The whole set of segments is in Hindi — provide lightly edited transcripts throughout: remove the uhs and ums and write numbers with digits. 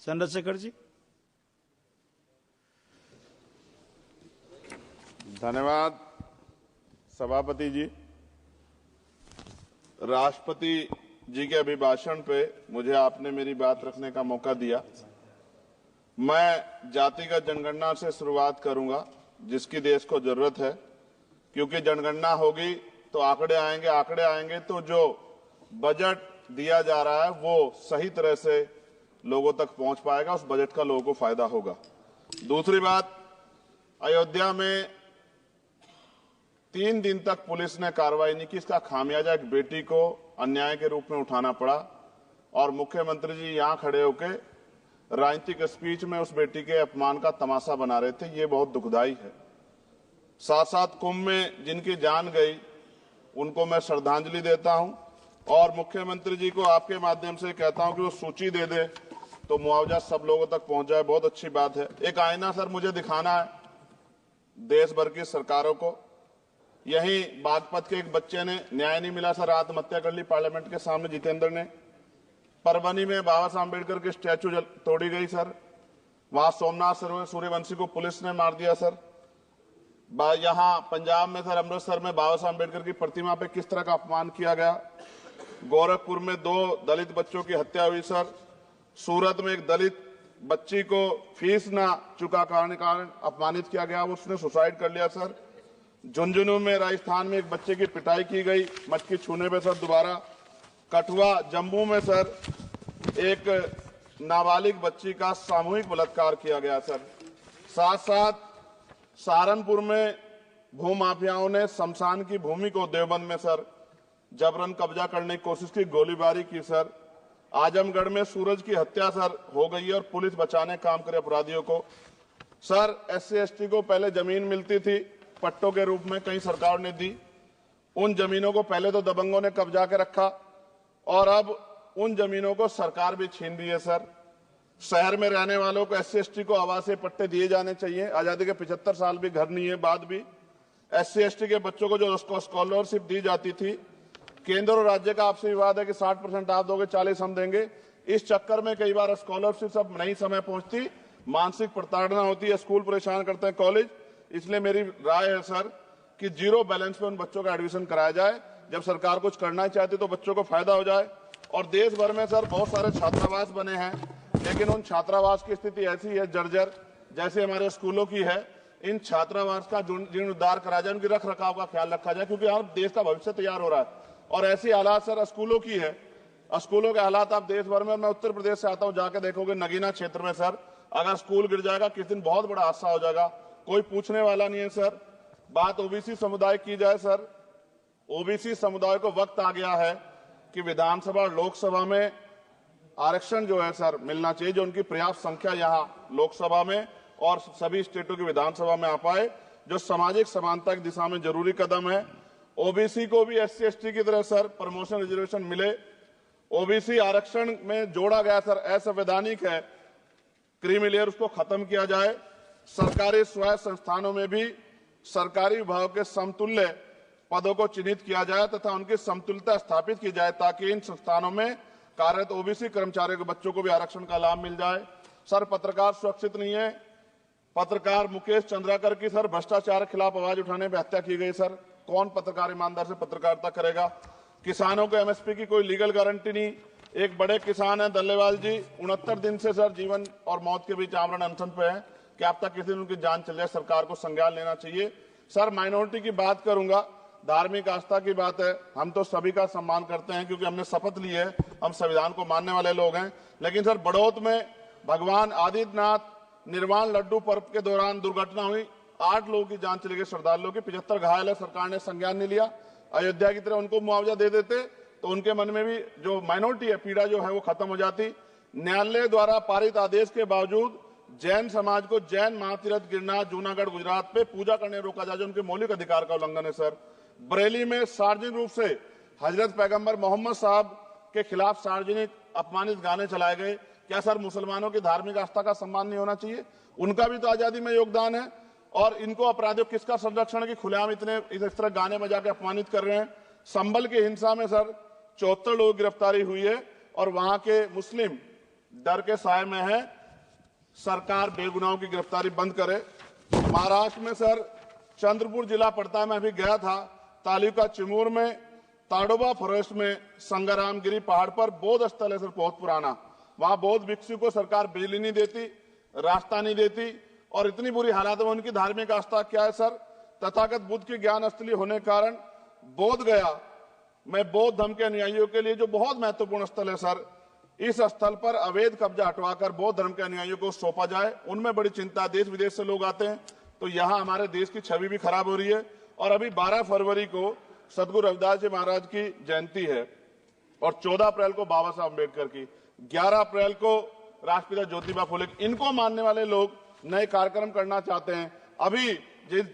चंद्रशेखर जी। धन्यवाद सभापति जी। राष्ट्रपति जी के अभिभाषण पे मुझे आपने मेरी बात रखने का मौका दिया। मैं जातिगत जनगणना से शुरुआत करूंगा जिसकी देश को जरूरत है, क्योंकि जनगणना होगी तो आंकड़े आएंगे तो जो बजट दिया जा रहा है वो सही तरह से लोगों तक पहुंच पाएगा, उस बजट का लोगों को फायदा होगा। दूसरी बात, अयोध्या में 3 दिन तक पुलिस ने कार्रवाई नहीं की। इसका खामियाजा एक बेटी को अन्याय के रूप में उठाना पड़ा और मुख्यमंत्री जी यहां खड़े होकर राजनीतिक स्पीच में उस बेटी के अपमान का तमाशा बना रहे थे। ये बहुत दुखदाई है। साथ साथ कुंभ में जिनकी जान गई उनको मैं श्रद्धांजलि देता हूं और मुख्यमंत्री जी को आपके माध्यम से कहता हूं कि वो सूची दे दे तो मुआवजा सब लोगों तक पहुंच जाए। बहुत अच्छी बात है। एक आईना सर मुझे दिखाना है देश भर की सरकारों को। यही बागपत के एक बच्चे ने न्याय नहीं मिला सर, आत्महत्या कर ली पार्लियामेंट के सामने, जितेंद्र ने। परभनी में बाबा साहब अम्बेडकर की स्टैचू तोड़ी गई सर, वहां सोमनाथ सूर्यवंशी को पुलिस ने मार दिया सर। यहां पंजाब में सर, अमृतसर में बाबा साहब अम्बेडकर की प्रतिमा पे किस तरह का अपमान किया गया। गोरखपुर में 2 दलित बच्चों की हत्या हुई सर। सूरत में एक दलित बच्ची को फीस ना चुका कारण अपमानित किया गया, उसने सुसाइड कर लिया सर। झुंझुनू में राजस्थान में एक बच्चे की पिटाई की गई मटकी छूने पे सर दोबारा। कठुआ जम्मू में सर एक नाबालिग बच्ची का सामूहिक बलात्कार किया गया सर। साथ साथ सहारनपुर में भूमाफियाओं ने शमशान की भूमि को देवबंद में सर जबरन कब्जा करने की कोशिश की, गोलीबारी की सर। आजमगढ़ में सूरज की हत्या सर हो गई है और पुलिस बचाने काम करे अपराधियों को। सर SC ST को पहले जमीन मिलती थी पट्टों के रूप में, कई सरकार ने दी। उन जमीनों को पहले तो दबंगों ने कब्जा के रखा और अब उन जमीनों को सरकार भी छीन रही है सर। शहर में रहने वालों को SC ST को आवासीय पट्टे दिए जाने चाहिए। आजादी के 75 साल भी घर नहीं है, बाद भी SC ST के बच्चों को जो स्कॉलरशिप दी जाती थी, केंद्र और राज्य का आपसे विवाद है कि 60% आप दोगे, 40 हम देंगे। इस चक्कर में कई बार स्कॉलरशिप सब नहीं समय पहुंचती, मानसिक प्रताड़ना होती है, स्कूल परेशान करते हैं, कॉलेज। इसलिए मेरी राय है सर कि 0 बैलेंस पे उन बच्चों का एडमिशन कराया जाए। जब सरकार कुछ करना ही चाहती तो बच्चों को फायदा हो जाए। और देश भर में सर बहुत सारे छात्रावास बने हैं, लेकिन उन छात्रावास की स्थिति ऐसी है जर्जर, जैसे हमारे स्कूलों की है। इन छात्रावास का जीर्णोद्धार करा जाए, उनकी रख रखाव का ख्याल रखा जाए, क्योंकि यहाँ देश का भविष्य तैयार हो रहा है। और ऐसी हालात सर स्कूलों की है, स्कूलों के हालात आप देश भर में, मैं उत्तर प्रदेश से आता हूँ, जाके देखोगे नगीना क्षेत्र में सर अगर स्कूल गिर जाएगा किस दिन बहुत बड़ा हादसा हो जाएगा, कोई पूछने वाला नहीं है सर। बात OBC समुदाय की जाए सर, OBC समुदाय को वक्त आ गया है कि विधानसभा और लोकसभा में आरक्षण जो है सर मिलना चाहिए, जो उनकी पर्याप्त संख्या यहाँ लोकसभा में और सभी स्टेटों की विधानसभा में आ पाए, जो सामाजिक समानता की दिशा में जरूरी कदम है। OBC को भी SC ST की तरह सर प्रमोशन रिजर्वेशन मिले। OBC आरक्षण में जोड़ा गया सर असंवैधानिक है, क्रीमी लेयर उसको खत्म किया जाए। सरकारी स्वायत्त संस्थानों में भी सरकारी विभागों के समतुल्य पदों को चिन्हित किया जाए तथा उनकी समतुल्यता स्थापित की जाए, ताकि इन संस्थानों में कार्यरत OBC कर्मचारियों के बच्चों को भी आरक्षण का लाभ मिल जाए। सर पत्रकार सुरक्षित नहीं है। पत्रकार मुकेश चंद्राकर की सर भ्रष्टाचार के खिलाफ आवाज उठाने पर हत्या की गई सर। कौन पत्रकार ईमानदार से पत्रकारिता करेगा। किसानों को MSP की कोई लीगल गारंटी नहीं। एक बड़े किसान है दल्लेवाल जी, 69 दिन से सर जीवन और मौत के बीच आमरण अनशन पे है। क्या अब तक किसी दिन उनकी जान चल जाए, सरकार को संज्ञान लेना चाहिए। सर माइनॉरिटी की बात करूंगा, धार्मिक आस्था की बात है, हम तो सभी का सम्मान करते हैं क्योंकि हमने शपथ ली है, हम संविधान को मानने वाले लोग हैं। लेकिन सर बड़ौत में भगवान आदित्यनाथ निर्वाण लड्डू पर्व के दौरान दुर्घटना हुई, 8 लोगों की जान चली गई, श्रद्धालुओं की 75 घायल है, सरकार ने संज्ञान नहीं लिया। अयोध्या की तरह उनको मुआवजा दे देते तो उनके मन में भी जो माइनॉरिटी है पीड़ा जो है वो खत्म हो जाती। न्यायालय द्वारा पारित आदेश के बावजूद जैन समाज को जैन महातीर्थ गिरनार जूनागढ़ गुजरात पे पूजा करने रोका जाए, जो उनके मौलिक अधिकार का उल्लंघन है सर। बरेली में सार्वजनिक रूप से हजरत पैगंबर मोहम्मद साहब के खिलाफ सार्वजनिक अपमानित गाने चलाए गए। क्या सर मुसलमानों की धार्मिक आस्था का सम्मान नहीं होना चाहिए? उनका भी तो आजादी में योगदान है। और इनको अपराधियों किसका संरक्षण की खुलेआम इतने इस तरह गाने बजा के अपमानित कर रहे हैं। संभल की हिंसा में सर 74 लोगों की गिरफ्तारी हुई है और वहां के मुस्लिम डर के साए में है। सरकार बेगुनाहों की गिरफ्तारी बंद करे। महाराष्ट्र में सर चंद्रपुर जिला पड़ता है, मैं अभी गया था, तालुका चिमूर में ताडोबा फॉरेस्ट में संग्रामगिरी पहाड़ पर बौद्ध स्थल है सर, बहुत पुराना। वहां बौद्ध भिक्षु को सरकार बिजली नहीं देती, रास्ता नहीं देती और इतनी बुरी हालात में उनकी धार्मिक आस्था क्या है सर, तथागत बुद्ध की ज्ञान स्थली होने के कारण बोध गया में बौद्ध धर्म के अनुयायियों के लिए जो बहुत महत्वपूर्ण स्थल है सर, इस स्थल पर अवैध कब्जा हटवाकर बौद्ध धर्म के अनुयायियों को सौंपा जाए। उनमें बड़ी चिंता, देश विदेश से लोग आते हैं, तो यहाँ हमारे देश की छवि भी खराब हो रही है। और अभी 12 फरवरी को सदगुरु रविदास जी महाराज की जयंती है और 14 अप्रैल को बाबा साहब अम्बेडकर की, 11 अप्रैल को राष्ट्रपिता ज्योतिबा फुले, इनको मानने वाले लोग नए कार्यक्रम करना चाहते हैं। अभी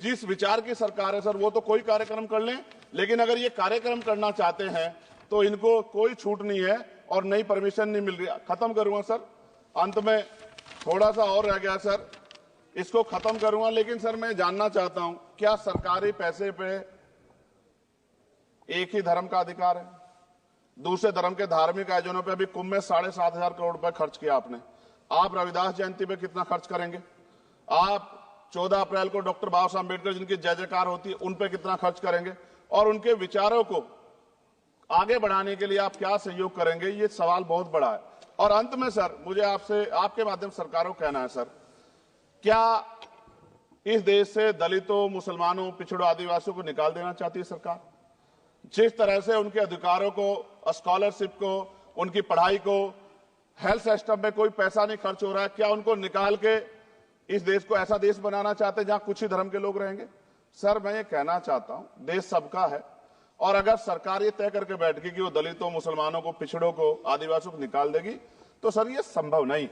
जिस विचार की सरकार है सर, वो तो कोई कार्यक्रम कर लें, लेकिन अगर ये कार्यक्रम करना चाहते हैं तो इनको कोई छूट नहीं है और नई परमिशन नहीं मिल रही। खत्म करूंगा सर, अंत में थोड़ा सा और रह गया सर, इसको खत्म करूंगा। लेकिन सर मैं जानना चाहता हूं, क्या सरकारी पैसे पे एक ही धर्म का अधिकार है? दूसरे धर्म के धार्मिक आयोजनों पे अभी कुंभ में 7,500 करोड़ रुपए खर्च किया आपने। आप रविदास जयंती पे कितना खर्च करेंगे? आप 14 अप्रैल को डॉक्टर बाबा साहब अम्बेडकर जिनकी जय जयकार होती है, उन पे कितना खर्च करेंगे? और उनके विचारों को आगे बढ़ाने के लिए आप क्या सहयोग करेंगे? ये सवाल बहुत बड़ा है। और अंत में सर मुझे आपसे, आपके माध्यम से सरकारों को कहना है सर, क्या इस देश से दलितों, मुसलमानों, पिछड़ों, आदिवासियों को निकाल देना चाहती है सरकार? जिस तरह से उनके अधिकारों को, स्कॉलरशिप को, उनकी पढ़ाई को, हेल्थ सिस्टम में कोई पैसा नहीं खर्च हो रहा है, क्या उनको निकाल के इस देश को ऐसा देश बनाना चाहते हैं जहां कुछ ही धर्म के लोग रहेंगे? सर मैं ये कहना चाहता हूं, देश सबका है और अगर सरकार ये तय करके बैठ गई कि वो दलितों, मुसलमानों को, पिछड़ों को, आदिवासियों को निकाल देगी, तो सर ये संभव नहीं।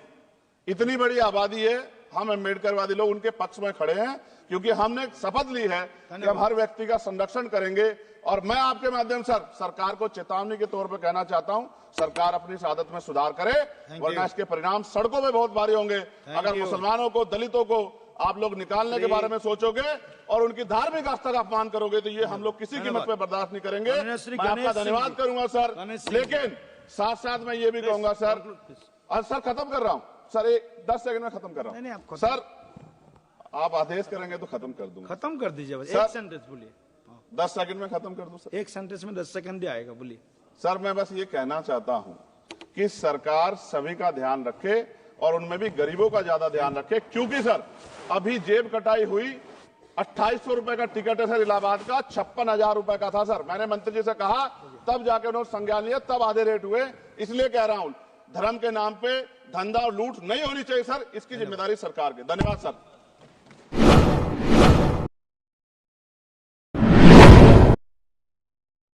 इतनी बड़ी आबादी है, हम अम्बेडकरवादी लोग उनके पक्ष में खड़े हैं क्योंकि हमने शपथ ली है कि हम हर व्यक्ति का संरक्षण करेंगे। और मैं आपके माध्यम से सरकार को चेतावनी के तौर पर कहना चाहता हूं, सरकार अपनी इस आदत में सुधार करे, वरना इसके परिणाम सड़कों में बहुत भारी होंगे। अगर मुसलमानों को, दलितों को आप लोग निकालने के बारे में सोचोगे और उनकी धार्मिक आस्था का अपमान करोगे, तो ये हम लोग किसी कीमत पे बर्दाश्त नहीं करेंगे। मैं आपका धन्यवाद करूंगा सर, लेकिन साथ साथ मैं ये भी कहूंगा सर, और सर खत्म कर रहा हूं सर, 10 सेकंड में खत्म कर रहा हूं सर, आप आदेश करेंगे तो खत्म कर दूंगा। खत्म कर दीजिए, एक सेंटेंस बोलिए। 10 सेकंड में खत्म कर दूं सर, एक सेंटेंस में 10 सेकंड ही आएगा, बोलिए। सर मैं बस ये कहना चाहता हूं कि सरकार सभी का ध्यान रखे और उनमें भी गरीबों का ज्यादा ध्यान रखे, क्योंकि सर अभी जेब कटाई हुई, 2800 रुपए का टिकट है सर इलाहाबाद का, 56,000 रुपए का था सर। मैंने मंत्री जी से कहा, तब जाके उन्होंने संज्ञान लिया, तब आधे रेट हुए। इसलिए कह रहा हूं, धर्म के नाम पे धंधा और लूट नहीं होनी चाहिए सर, इसकी जिम्मेदारी सरकार की। धन्यवाद सर।